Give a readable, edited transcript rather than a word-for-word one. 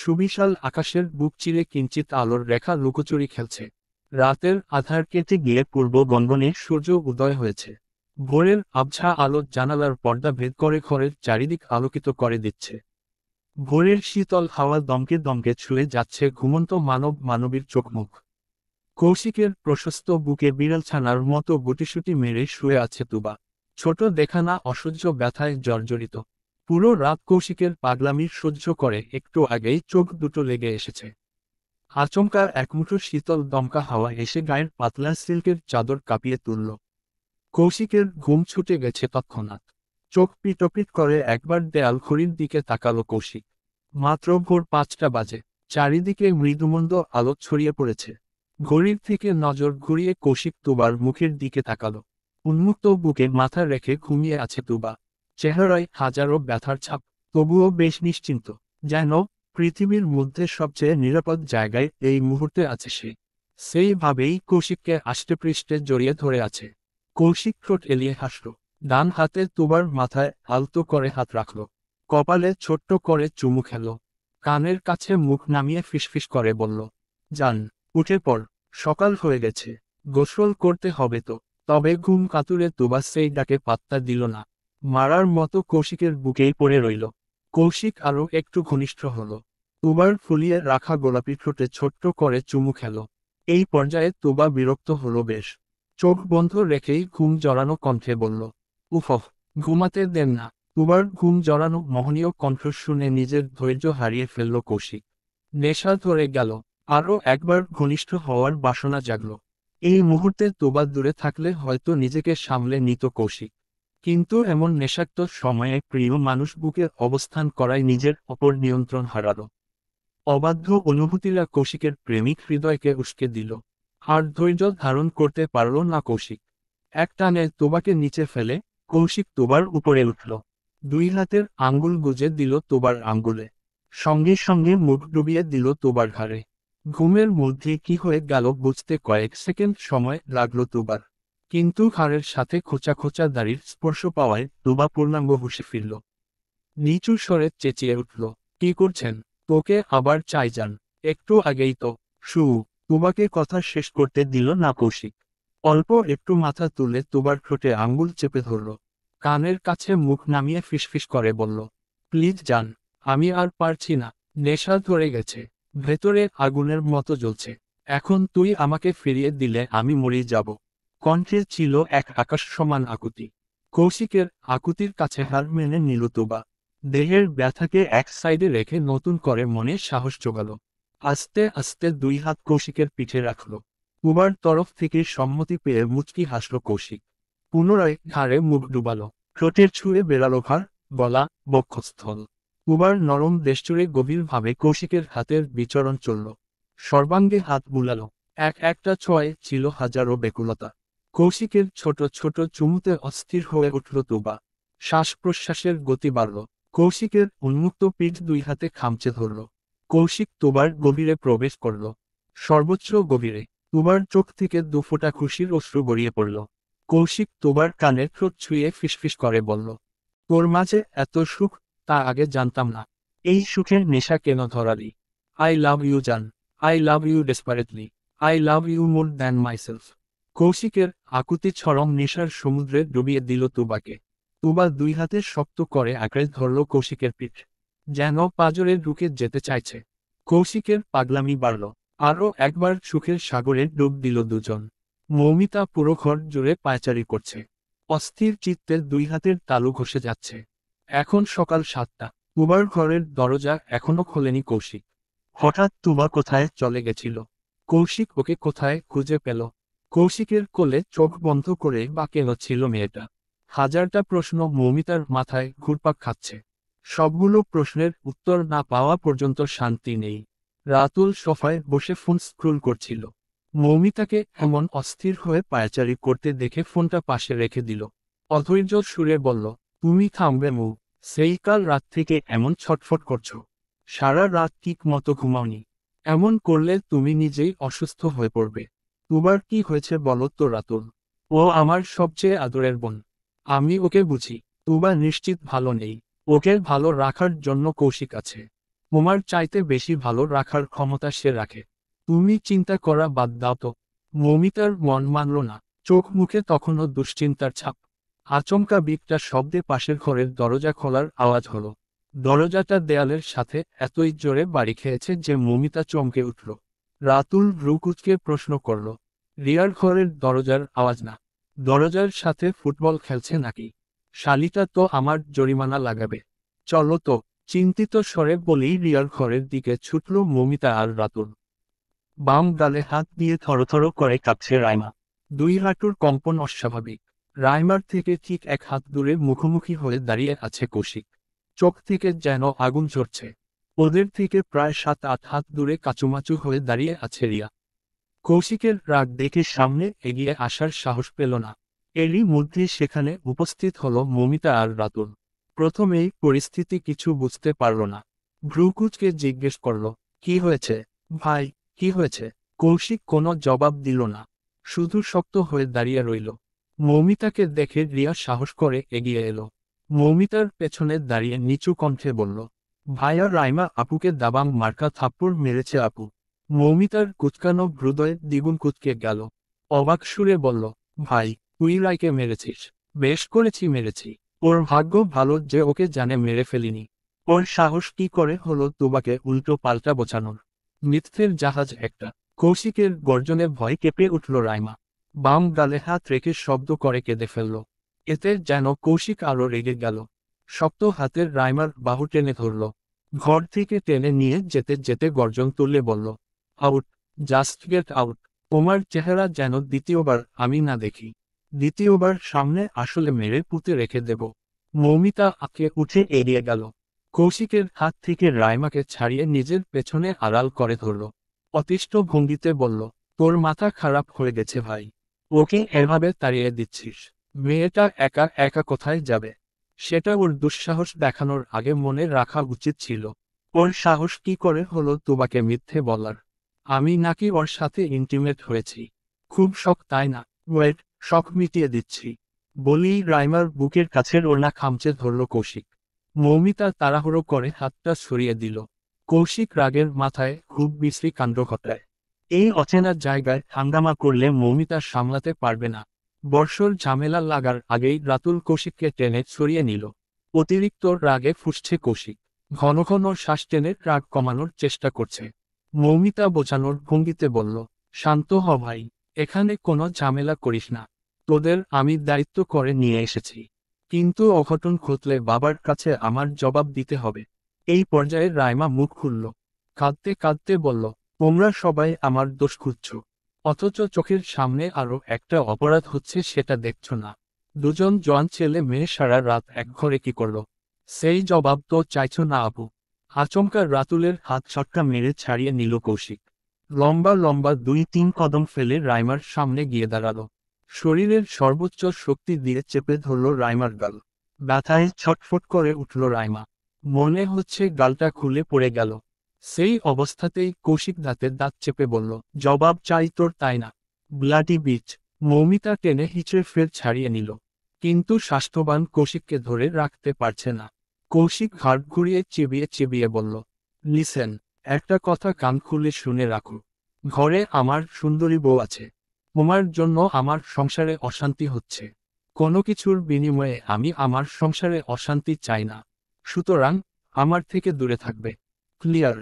সুবিশাল আকাশের বুক চিরে কিঞ্চিত আলোর রেখা লুকোচুরি খেলছে। রাতের আধার কেটে গিয়ে পূর্ব গনগনে সূর্য উদয় হয়েছে। ভোরের আবছা আলো জানালার পর্দা ভেদ করে ঘরের চারিদিক আলোকিত করে দিচ্ছে। ভোরের শীতল হাওয়া দমকে দমকে ছুঁয়ে যাচ্ছে ঘুমন্ত মানব মানবীর চোখমুখ। কৌশিকের প্রশস্ত বুকে বিড়ালছানার মতো গুটিসুটি মেরে শুয়ে আছে তুবা। ছোট দেখানা অসহ্য ব্যথায় জর্জরিত। পুরো রাত কৌশিকের পাগলামির সহ্য করে একটু আগেই চোখ দুটো লেগে এসেছে। আচমকা একমুঠো শীতল দমকা হাওয়া এসে গায়ের পাতলা সিল্কের চাদর কাঁপিয়ে তুলল। কৌশিকের ঘুম ছুটে গেছে তৎক্ষণাৎ। চোখ পিটপিট করে একবার দেয়াল ঘড়ির দিকে তাকালো কৌশিক। মাত্র ভোর 5টা বাজে। চারিদিকে মৃদুমন্দ আলো ছড়িয়ে পড়েছে। ঘড়ির থেকে নজর ঘুরিয়ে কৌশিক তুবার মুখের দিকে তাকালো। উন্মুক্ত বুকে মাথা রেখে ঘুমিয়ে আছে তুবা। চেহারায় হাজারো ব্যথার ছাপ, তবুও বেশ নিশ্চিন্ত, যেন পৃথিবীর মধ্যে সবচেয়ে নিরাপদ জায়গায় এই মুহূর্তে আছে সে। সেইভাবেই কৌশিককে আষ্টেপৃষ্ঠে জড়িয়ে ধরে আছে। কৌশিক ঠোঁট এলিয়ে হাসল। ডান হাতে তুবার মাথায় আলতো করে হাত রাখল। কপালে ছোট্ট করে চুমু খেল। কানের কাছে মুখ নামিয়ে ফিসফিস করে বলল, যান, উঠে পড়, সকাল হয়ে গেছে, গোসল করতে হবে তো। তবে ঘুম কাতুরে তুবা সেই ডাকে পাত্তা দিল না। মারার মতো কৌশিকের বুকেই পড়ে রইল। কৌশিক আরও একটু ঘনিষ্ঠ হল। তুবার ফুলিয়ে রাখা গোলাপি ঠোঁটে ছোট্ট করে চুমু খেল। এই পর্যায়ে তুবা বিরক্ত হল বেশ। চোখ বন্ধ রেখেই ঘুম জড়ানো কণ্ঠে বলল, উফ, ঘুমাতে দেন না। তুবার ঘুম জড়ানো মোহনীয় কণ্ঠ শুনে নিজের ধৈর্য হারিয়ে ফেলল কৌশিক। নেশা ধরে গেল। আরও একবার ঘনিষ্ঠ হওয়ার বাসনা জাগল। এই মুহূর্তে তুবা দূরে থাকলে হয়তো নিজেকে সামলে নিত কৌশিক। কিন্তু এমন নেশাক্ত সময়ে প্রিয় মানুষ বুকে অবস্থান করায় নিজের অপর নিয়ন্ত্রণ হারাল। অবাধ্য অনুভূতিরা কৌশিকের প্রেমিক হৃদয়কে উস্কে দিল। আর ধৈর্য ধারণ করতে পারল না কৌশিক। এক টানে তুবাকে নিচে ফেলে কৌশিক তুবার উপরে উঠল। দুই হাতের আঙ্গুল গুজে দিল তুবার আঙ্গুলে। সঙ্গে সঙ্গে মুখ ডুবিয়ে দিল তুবার ঘাড়ে। ঘুমের মধ্যে কি হয়ে গেল বুঝতে কয়েক সেকেন্ড সময় লাগলো তুবার। কিন্তু ঘাড়ের সাথে খোঁচা খোঁচা দাড়ির স্পর্শ পাওয়ায় তুবা পূর্ণাঙ্গ হুঁশে ফিরল। নিচু স্বরে চেঁচিয়ে উঠল, কি করছেন? তোকে আবার চাই যান। একটু আগেই তো। তুবাকে কথা শেষ করতে দিল না কৌশিক। অল্প একটু মাথা তুলে তুবার ঠোঁটে আঙ্গুল চেপে ধরল। কানের কাছে মুখ নামিয়ে ফিসফিস করে বলল, প্লিজ যান, আমি আর পারছি না। নেশা ধরে গেছে, ভেতরে আগুনের মতো জ্বলছে। এখন তুই আমাকে ফিরিয়ে দিলে আমি মরে যাব। কণ্ঠে ছিল এক আকাশ সমান আকুতি। কৌশিকের আকুতির কাছে হার মেনে নিল তুবা। দেহের ব্যথাকে এক সাইডে রেখে নতুন করে মনে সাহস জোগাল। আস্তে আস্তে দুই হাত কৌশিকের পিঠে রাখল। তুবার তরফ থেকে সম্মতি পেয়ে মুচকি হাসল কৌশিক। পুনরায় ঘাড়ে মুখ ডুবাল। ঠোঁটের ছুঁয়ে বেরালো ঘাড়, গলা, বক্ষস্থল। তুবার নরম দেশজুড়ে গভীরভাবে কৌশিকের হাতের বিচরণ চলল। সর্বাঙ্গে হাত বুলাল। এক একটা ছোঁয়ায় ছিল হাজারো বেকুলতা। কৌশিকের ছোট ছোট চুমুতে অস্থির হয়ে উঠল তুবা। শ্বাস প্রশ্বাসের গতি বাড়ল। কৌশিকের উন্মুক্ত পিঠ দুই হাতে খামচে ধরল। কৌশিক তুবার গভীরে প্রবেশ করল। সর্বোচ্চ গভীরে। তুবার চোখ থেকে দুফোঁটা খুশির অশ্রু গড়িয়ে পড়ল। কৌশিক তুবার কানের ঠোঁট ছুঁয়ে ফিসফিস করে বলল, তোর মাঝে এত সুখ, তা আগে জানতাম না। এই সুখের নেশা কেন ধরালি? আই লাভ ইউ জান, I love you desperately, I love you more than myself. কৌশিকের আকুতি ছড়ম নেশার সমুদ্রে ডুবিয়ে দিল তুবাকে। তুবা দুই হাতে শক্ত করে আঁকড়ে ধরল কৌশিকের পিঠ, যেন পাঁজরে ঢুকে যেতে চাইছে। কৌশিকের পাগলামি বাড়ল। আরও একবার সুখের সাগরে ডুব দিল দুজন। মৌমিতা পুরো ঘর জুড়ে পায়চারি করছে। অস্থির চিত্তে দুই হাতের তালু ঘষে যাচ্ছে। এখন সকাল 7টা। তুবার ঘরের দরজা এখনো খোলেনি কৌশিক। হঠাৎ তুবা কোথায় চলে গেছিল? কৌশিক ওকে কোথায় খুঁজে পেল? কৌশিকের কোলে চোখ বন্ধ করে বা কেন ছিল মেয়েটা? হাজারটা প্রশ্ন মৌমিতার মাথায় ঘুরপাক খাচ্ছে। সবগুলো প্রশ্নের উত্তর না পাওয়া পর্যন্ত শান্তি নেই। রাতুল সোফায় বসে ফোন স্ক্রোল করছিল। মৌমিতাকে এমন অস্থির হয়ে পায়চারি করতে দেখে ফোনটা পাশে রেখে দিল। অধৈর্য সুরে বলল, তুমি থামবে মৌ? সেই কাল রাত থেকে এমন ছটফট করছো। সারা রাত ঠিক মতো ঘুমাওনি। এমন করলে তুমি নিজেই অসুস্থ হয়ে পড়বে। তোমার কি হয়েছে বলো তো রাতুল? ও আমার সবচেয়ে আদরের বোন। আমি ওকে বুঝি। তুবা নিশ্চিত ভালো নেই। ওকে ভালো রাখার জন্য কৌশিক আছে। তোমার চাইতে বেশি ভালো রাখার ক্ষমতা সে রাখে। তুমি চিন্তা করা বাদ দাও তো। মৌমিতার মন মানল না। চোখ মুখে তখনও দুশ্চিন্তার ছাপ। আচমকা বিকটা শব্দে পাশের ঘরের দরজা খোলার আওয়াজ হলো। দরজাটা দেয়ালের সাথে এতই জোরে বাড়ি খেয়েছে যে মৌমিতা চমকে উঠল। রাতুল ভ্রু কুঁচকে প্রশ্ন করল, রিয়ার ঘরের দরজার আওয়াজ না? দরজার সাথে ফুটবল খেলছে নাকি? শালিটা তো আমার জরিমানা লাগাবে। চলো তো। চিন্তিত স্বরে বলেই রিয়ার ঘরের দিকে ছুটল মৌমিতা আর রাতুল। বাম গালে হাত দিয়ে থরথর করে কাঁপছে রাইমা। দুই হাঁটুর কম্পন অস্বাভাবিক। রাইমার থেকে ঠিক এক হাত দূরে মুখোমুখি হয়ে দাঁড়িয়ে আছে কৌশিক। চোখ থেকে যেন আগুন ঝরছে। ওদের থেকে প্রায় 7-8 হাত দূরে কাচুমাচু হয়ে দাঁড়িয়ে আছে রিয়া। কৌশিকের রাগ দেখে সামনে এগিয়ে আসার সাহস পেল না। এরই মধ্যে সেখানে উপস্থিত হলো মৌমিতা আর রাতুল। প্রথমেই পরিস্থিতি কিছু বুঝতে পারল না। ভ্রুকুচকে জিজ্ঞেস করল, কি হয়েছে ভাই, কি হয়েছে? কৌশিক কোনো জবাব দিল না। শুধু শক্ত হয়ে দাঁড়িয়ে রইল। মৌমিতাকে দেখে রিয়া সাহস করে এগিয়ে এলো। মৌমিতার পেছনে দাঁড়িয়ে নিচু কণ্ঠে বলল, ভাইয়া রাইমা আপুকে দাবাং মার্কা থাপ্পড় মেরেছে আপু। মৌমিতার কুচকানো হৃদয়ে দ্বিগুণ কুচকে গেল। অবাক সুরে বলল, ভাই তুই রাইকে মেরেছিস? বেশ করেছি মেরেছি। ওর ভাগ্য ভালো যে ওকে জানে মেরে ফেলিনি। ওর সাহস কি করে হলো তোমাকে উল্টো পাল্টা বোঝানোর? মিথ্যের জাহাজ একটা। কৌশিকের গর্জনে ভয় কেঁপে উঠল রাইমা। বাম গালে হাত রেখে শব্দ করে কেঁদে ফেলল। এতে যেন কৌশিক আরো রেগে গেল। শক্ত হাতের রাইমার বাহু টেনে ধরল। ঘর থেকে টেনে নিয়ে যেতে যেতে গর্জন তুললে বলল, আউট, জাস্ট গেট আউট। তোমার চেহারা যেন দ্বিতীয়বার আমি না দেখি। দ্বিতীয়বার সামনে আসলে মেরে পুঁতে রেখে দেব। মৌমিতা আঁকে উঠে এড়িয়ে গেল। কৌশিকের হাত থেকে রাইমাকে ছাড়িয়ে নিজের পেছনে আড়াল করে ধরল। অতিষ্ঠ ভঙ্গিতে বলল, তোর মাথা খারাপ হয়ে গেছে ভাই। ওকে এভাবে তাড়িয়ে দিচ্ছিস? মেয়েটা একা একা কোথায় যাবে? সেটা ওর দুঃসাহস দেখানোর আগে মনে রাখা উচিত ছিল। ওর সাহস কি করে হলো তোমাকে মিথ্যে বলার? আমি নাকি ওর সাথে ইন্টিমেট হয়েছি? খুব শখ তাই না? ওয়েট, শখ মিটিয়ে দিচ্ছি। বলেই রাইমার বুকের কাছের ওড়না খামচে ধরল কৌশিক। মৌমিতা তাড়াহুড়ো করে হাতটা সরিয়ে দিল। কৌশিক রাগের মাথায় খুব বিশ্রী কাণ্ড ঘটায়। এই অচেনা জায়গায় হাঙ্গামা করলে মৌমিতা সামলাতে পারবে না। বর্ষর ঝামেলা লাগার আগেই রাতুল কৌশিককে টেনে সরিয়ে নিল। অতিরিক্ত রাগে ফুঁসছে কৌশিক। ঘন ঘন শ্বাস টেনে রাগ কমানোর চেষ্টা করছে। মৌমিতা বোঝানোর ভঙ্গিতে বলল, শান্ত হ ভাই, এখানে কোনো ঝামেলা করিস না। তোদের আমি দায়িত্ব করে নিয়ে এসেছি। কিন্তু অঘটন ঘটলে বাবার কাছে আমার জবাব দিতে হবে। এই পর্যায়ে রাইমা মুখ খুলল। কাঁদতে কাঁদতে বলল, তোমরা সবাই আমার দোষ খুঁজছ। অথচ চোখের সামনে আরো একটা অপরাধ হচ্ছে সেটা দেখছ না। দুজন জোয়ান ছেলে মেয়ে সারা রাত এক ঘরে কি করলো? সেই জবাব তো চাইছ না আপু। আচমকা রাতুলের হাত ছটকা মেরে ছাড়িয়ে নিল কৌশিক। লম্বা লম্বা 2-3 কদম ফেলে রাইমার সামনে গিয়ে দাঁড়ালো। শরীরের সর্বোচ্চ শক্তি দিয়ে চেপে ধরল রাইমার গাল। ব্যথায় ছটফট করে উঠল রাইমা। মনে হচ্ছে গালটা খুলে পড়ে গেল। সেই অবস্থাতেই কৌশিক দাঁতে দাঁত চেপে বলল, জবাব চাই তোর তাই না? Bloody beach. মৌমিতা টেনে হিচড়ে ফের ছাড়িয়ে নিল। কিন্তু স্বাস্থ্যবান কৌশিককে ধরে রাখতে পারছে না। কৌশিক ঘাড় ঘুরিয়ে চিবিয়ে চিবিয়ে বলল, লিসেন, একটা কথা কান খুলে শুনে রাখো। ঘরে আমার সুন্দরী বউ আছে। তোমার জন্য আমার সংসারে অশান্তি হচ্ছে। কোনো কিছুর বিনিময়ে আমি আমার সংসারে অশান্তি চাই না। সুতরাং আমার থেকে দূরে থাকবে। ক্লিয়ার?